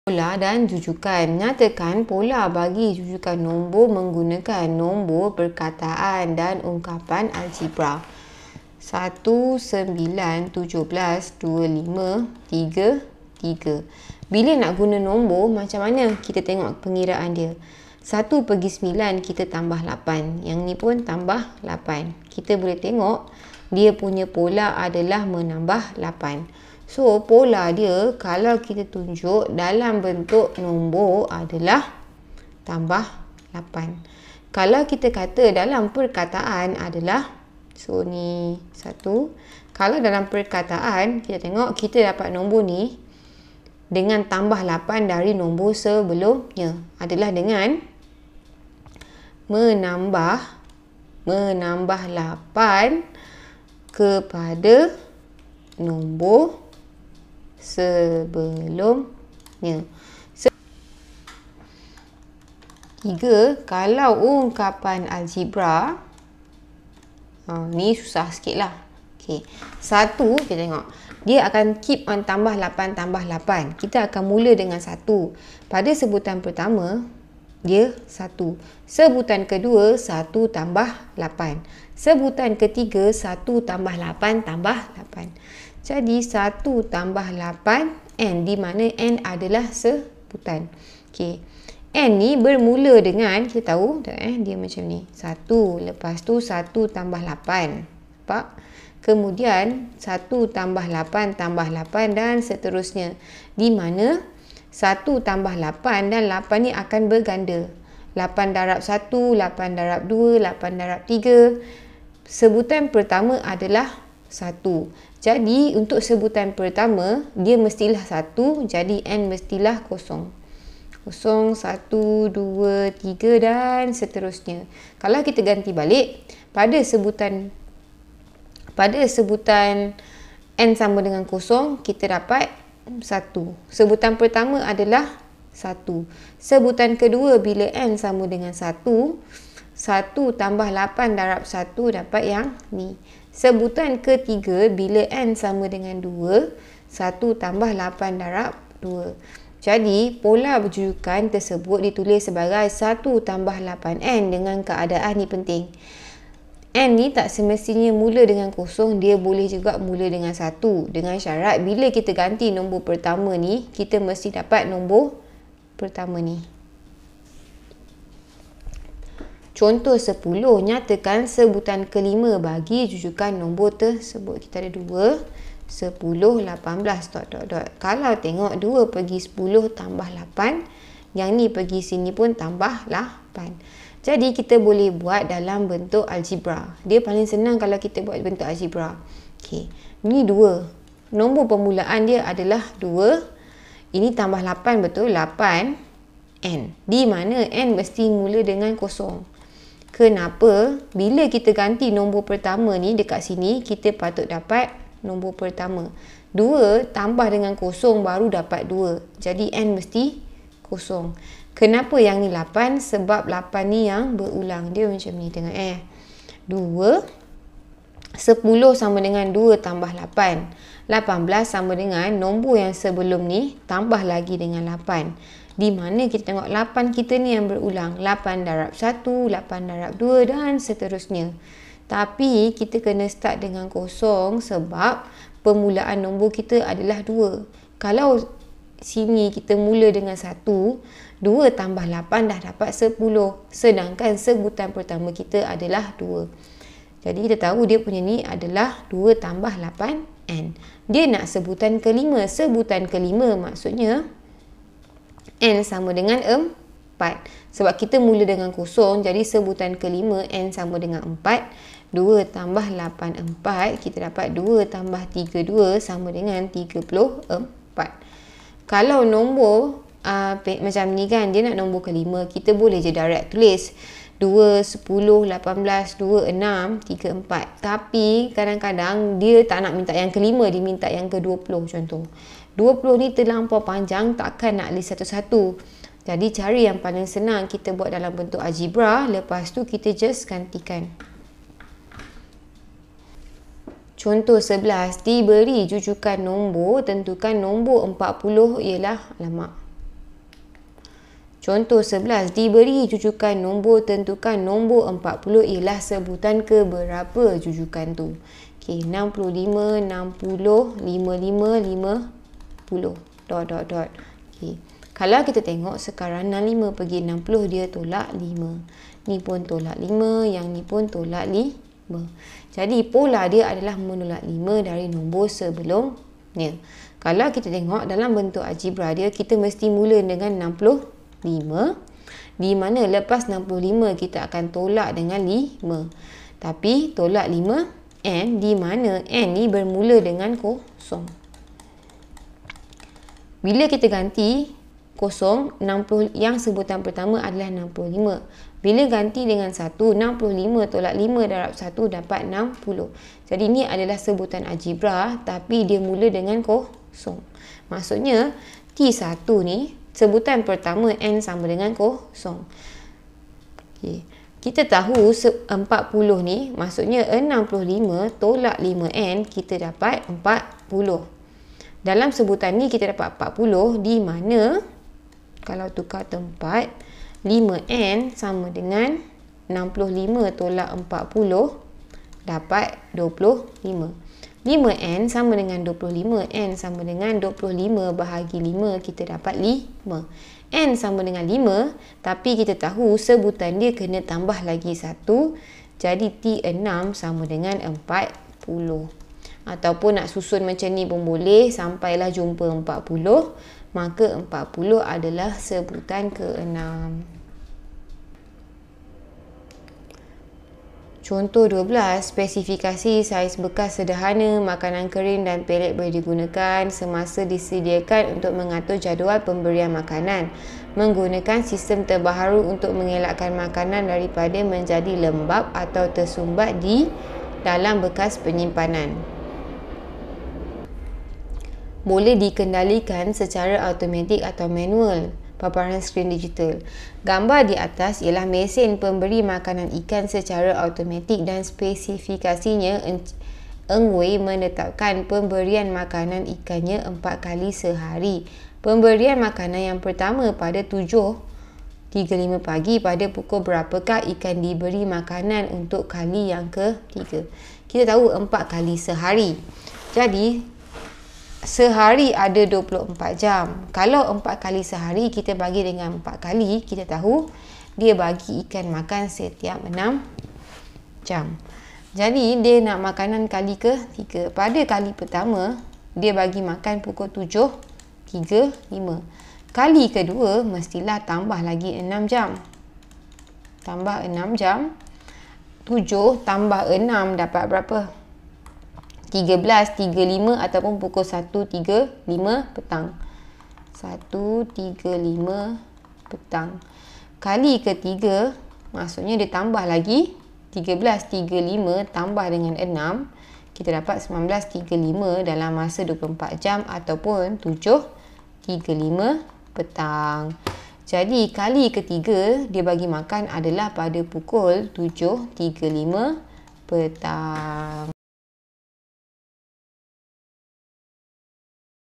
Pola dan jujukan. Nyatakan pola bagi jujukan nombor menggunakan nombor perkataan dan ungkapan algebra. 1, 9, 17, 25, 3, 3. Bila nak guna nombor, macam mana kita tengok pengiraan dia? 1 pergi 9 kita tambah 8. Yang ni pun tambah 8. Kita boleh tengok dia punya pola adalah menambah 8. So, pola dia kalau kita tunjuk dalam bentuk nombor adalah tambah 8. Kalau kita kata dalam perkataan adalah, so ni 1. Kalau dalam perkataan, kita tengok kita dapat nombor ni dengan tambah 8 dari nombor sebelumnya adalah dengan menambah 8 kepada nombor sebelumnya. 3. Kalau ungkapan algebra, ni susah sikit lah. Okay. 1, kita tengok. Dia akan keep on tambah 8, tambah 8. Kita akan mula dengan 1. Pada sebutan pertama, dia 1. Sebutan kedua, 1 tambah 8. Sebutan ketiga, 1 tambah 8 tambah 8. Jadi 1 tambah 8 n, di mana n adalah sebutan. Okey. N ni bermula dengan, kita tahu dia macam ni. 1, lepas tu 1 tambah 8. Nampak? Kemudian 1 tambah 8 tambah 8 dan seterusnya. Di mana 1 tambah 8 dan 8 ni akan berganda. 8 darab 1, 8 darab 2, 8 darab 3. Sebutan pertama adalah 1. Jadi, untuk sebutan pertama, dia mestilah 1. Jadi, n mestilah 0. 0, 1, 2, 3 dan seterusnya. Kalau kita ganti balik, pada sebutan n sama dengan 0, kita dapat 1. Sebutan pertama adalah 1. Sebutan kedua bila n sama dengan 1, 1 tambah 8 darab 1 dapat yang ni. Sebutan ketiga bila n sama dengan 2, 1 tambah 8 darab 2. Jadi, pola berjujukan tersebut ditulis sebagai 1 tambah 8n dengan keadaan ni penting. N ni tak semestinya mula dengan 0, dia boleh juga mula dengan 1. Dengan syarat bila kita ganti nombor pertama ni, kita mesti dapat nombor pertama ni. Contoh 10, nyatakan sebutan kelima bagi jujukan nombor tersebut. Kita ada 2, 10, 18, ... Kalau tengok 2 pergi 10 tambah 8, yang ni pergi sini pun tambah 8. Jadi kita boleh buat dalam bentuk algebra. Dia paling senang kalau kita buat bentuk algebra. Okey, ni 2. Nombor permulaan dia adalah 2. Ini tambah 8 betul, 8n. Di mana n mesti mula dengan 0. Kenapa? Bila kita ganti nombor pertama ni dekat sini, kita patut dapat nombor pertama. 2 tambah dengan 0 baru dapat 2. Jadi n mesti 0. Kenapa yang ni 8? Sebab 8 ni yang berulang. Dia macam ni, tengok 2, 10 sama dengan 2 tambah 8. 18 sama dengan nombor yang sebelum ni tambah lagi dengan 8. Di mana kita tengok 8 kita ni yang berulang. 8 darab 1, 8 darab 2 dan seterusnya. Tapi kita kena start dengan 0 sebab permulaan nombor kita adalah 2. Kalau sini kita mula dengan 1, 2 tambah 8 dah dapat 10. Sedangkan sebutan pertama kita adalah 2. Jadi kita tahu dia punya ni adalah 2 tambah 8n. Dia nak sebutan kelima. Sebutan kelima maksudnya n sama dengan 4. Sebab kita mula dengan 0, jadi sebutan kelima n sama dengan 4. 2 tambah 8, 4. Kita dapat 2 tambah 3, 2 sama dengan 34. Kalau nombor macam ni kan, dia nak nombor kelima, kita boleh je direct tulis 2, 10, 18, 2, 6, 3, 4. Tapi kadang-kadang dia tak nak minta yang kelima, dia minta yang ke-20 contoh. 20 ni terlampau panjang, takkan nak list satu-satu. Jadi cara yang paling senang kita buat dalam bentuk algebra, lepas tu kita just gantikan. Contoh 11, diberi jujukan nombor, tentukan nombor 40 ialah, alamak. Contoh 11, diberi jujukan nombor, tentukan nombor 40 ialah sebutan ke berapa jujukan tu. Okey, 65, 60, 55, 50. Dot. Okey. Kalau kita tengok sekarang 65 pergi 60 dia tolak 5. Ni pun tolak 5, yang ni pun tolak 5. Jadi pola dia adalah menolak 5 dari nombor sebelumnya. Kalau kita tengok dalam bentuk algebra dia, kita mesti mula dengan 65. Di mana lepas 65 kita akan tolak dengan 5. Tapi tolak 5 n di mana n ni bermula dengan kosong. Bila kita ganti kosong, 60 yang sebutan pertama adalah 65. Bila ganti dengan 1, 65 tolak 5 darab 1 dapat 60. Jadi ni adalah sebutan algebra tapi dia mula dengan kosong. Maksudnya T1 ni sebutan pertama n sama dengan kosong. Okay. Kita tahu 40 ni maksudnya 65 tolak 5n kita dapat 40. Dalam sebutan ni kita dapat 40 di mana kalau tukar tempat 5n sama dengan 65 tolak 40 dapat 25. 5n sama dengan 25. N sama dengan 25 bahagi 5 kita dapat 5. N sama dengan 5 tapi kita tahu sebutan dia kena tambah lagi 1. Jadi T6 sama dengan 40. Ataupun nak susun macam ni pun boleh sampailah jumpa 40. Maka 40 adalah sebutan ke-6. Contoh 12, spesifikasi saiz bekas sederhana, makanan kering dan pelet boleh digunakan semasa disediakan untuk mengatur jadual pemberian makanan. Menggunakan sistem terbaharu untuk mengelakkan makanan daripada menjadi lembab atau tersumbat di dalam bekas penyimpanan. Boleh dikendalikan secara automatik atau manual. Paparan skrin digital. Gambar di atas ialah mesin pemberi makanan ikan secara automatik dan spesifikasinya Eng Wei menetapkan pemberian makanan ikannya 4 kali sehari. Pemberian makanan yang pertama pada 7.35 pagi. Pada pukul berapakah ikan diberi makanan untuk kali yang ketiga? Kita tahu 4 kali sehari. Jadi sehari ada 24 jam. Kalau 4 kali sehari kita bagi dengan 4 kali, kita tahu dia bagi ikan makan setiap 6 jam. Jadi dia nak makanan kali ke-3. Pada kali pertama dia bagi makan pukul 7.35. Kali kedua mestilah tambah lagi 6 jam. Tambah 6 jam. 7 tambah 6 dapat berapa? 13.35 ataupun pukul 1.35 petang. 1.35 petang. Kali ketiga, maksudnya dia tambah lagi 13.35 tambah dengan 6. Kita dapat 19.35 dalam masa 24 jam ataupun 7.35 petang. Jadi kali ketiga dia bagi makan adalah pada pukul 7.35 petang.